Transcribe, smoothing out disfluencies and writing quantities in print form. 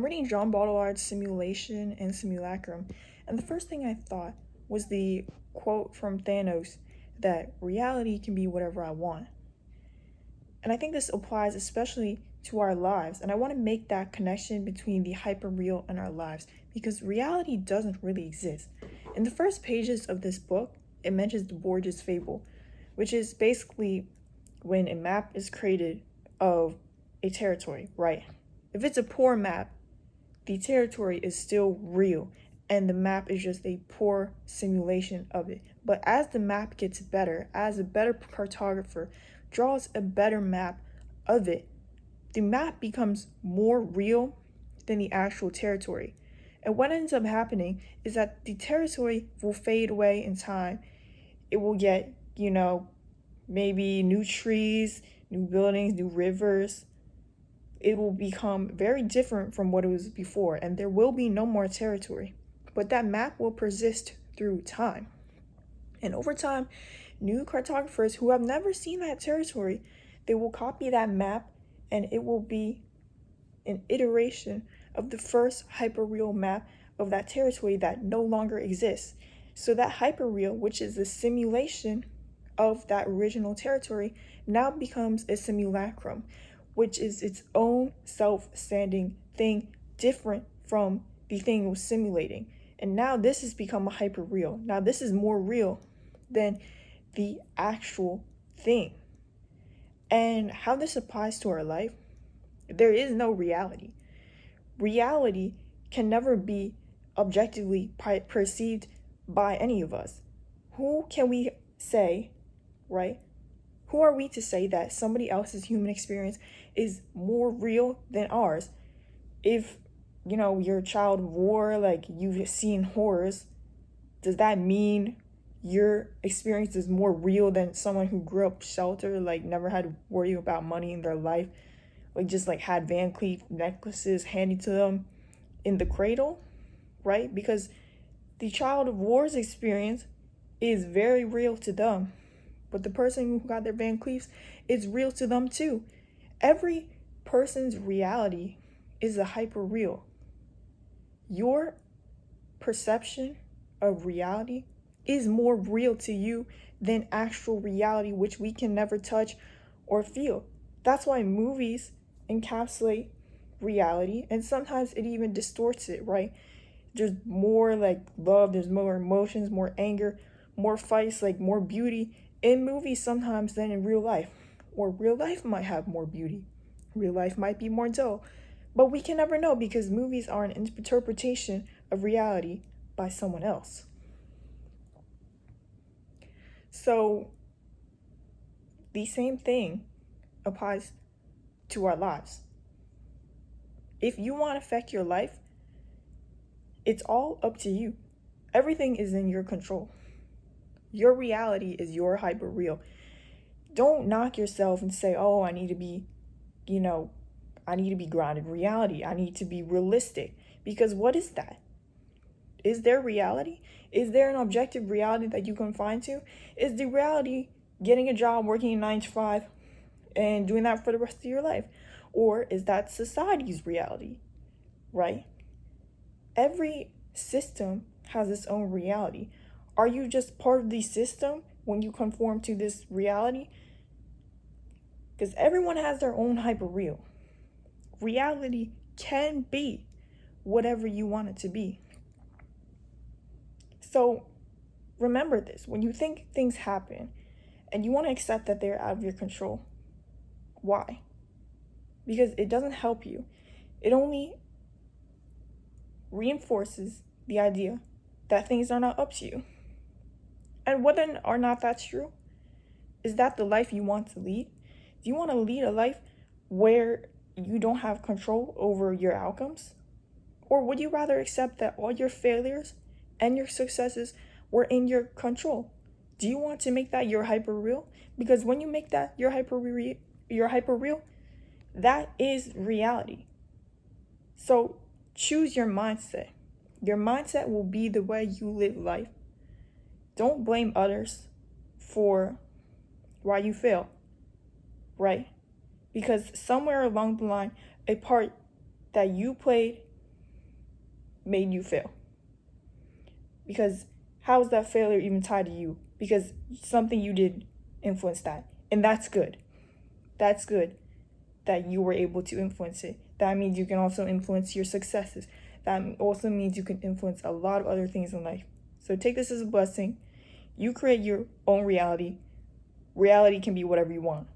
I'm reading John Baudelaire's Simulation and Simulacrum, and the first thing I thought was the quote from Thanos that reality can be whatever I want. And I think this applies especially to our lives, and I want to make that connection between the hyperreal and our lives because reality doesn't really exist. In the first pages of this book, it mentions the Borges fable, which is basically when a map is created of a territory, right? If it's a poor map, the territory is still real and the map is just a poor simulation of it. But as the map gets better, as a better cartographer draws a better map of it, the map becomes more real than the actual territory. And what ends up happening is that the territory will fade away in time. It will get, maybe new trees, new buildings, new rivers. It will become very different from what it was before, and there will be no more territory. But that map will persist through time. And over time, new cartographers who have never seen that territory, they will copy that map, and it will be an iteration of the first hyperreal map of that territory that no longer exists. So that hyperreal, which is a simulation of that original territory, now becomes a simulacrum, which is its own self-standing thing, different from the thing it was simulating. And now this has become a hyperreal. Now this is more real than the actual thing. And how this applies to our life, there is no reality. Reality can never be objectively perceived by any of us. Who can we say, right? Who are we to say that somebody else's human experience is more real than ours? If, you're a child of war, like you've seen horrors, does that mean your experience is more real than someone who grew up sheltered, like never had to worry about money in their life, like just like had Van Cleef necklaces handed to them in the cradle, right? Because the child of war's experience is very real to them. But the person who got their Van Cleefs is real to them too. Every person's reality is a hyper real. Your perception of reality is more real to you than actual reality, which we can never touch or feel. That's why movies encapsulate reality, and sometimes it even distorts it, right? There's more like love, there's more emotions, more anger, more fights, like more beauty in movies sometimes than in real life. Or real life might have more beauty. Real life might be more dull. But we can never know because movies are an interpretation of reality by someone else. So the same thing applies to our lives. If you want to affect your life, it's all up to you. Everything is in your control. Your reality is your hyper real. Don't knock yourself and say, oh, I need to be grounded in reality. I need to be realistic. Because what is that? Is there reality? Is there an objective reality that you can find to? Is the reality getting a job, working 9 to 5, and doing that for the rest of your life? Or is that society's reality, right? Every system has its own reality. Are you just part of the system when you conform to this reality? Because everyone has their own hyperreal. Reality can be whatever you want it to be. So remember this, when you think things happen and you want to accept that they're out of your control, why? Because it doesn't help you. It only reinforces the idea that things are not up to you. And whether or not that's true, is that the life you want to lead? Do you want to lead a life where you don't have control over your outcomes? Or would you rather accept that all your failures and your successes were in your control? Do you want to make that your hyper real? Because when you make that your hyper real, that is reality. So choose your mindset. Your mindset will be the way you live life. Don't blame others for why you fail, right? Because somewhere along the line, a part that you played made you fail. Because how is that failure even tied to you? Because something you did influenced that. And that's good. That's good that you were able to influence it. That means you can also influence your successes. That also means you can influence a lot of other things in life. So take this as a blessing. You create your own reality. Reality can be whatever you want.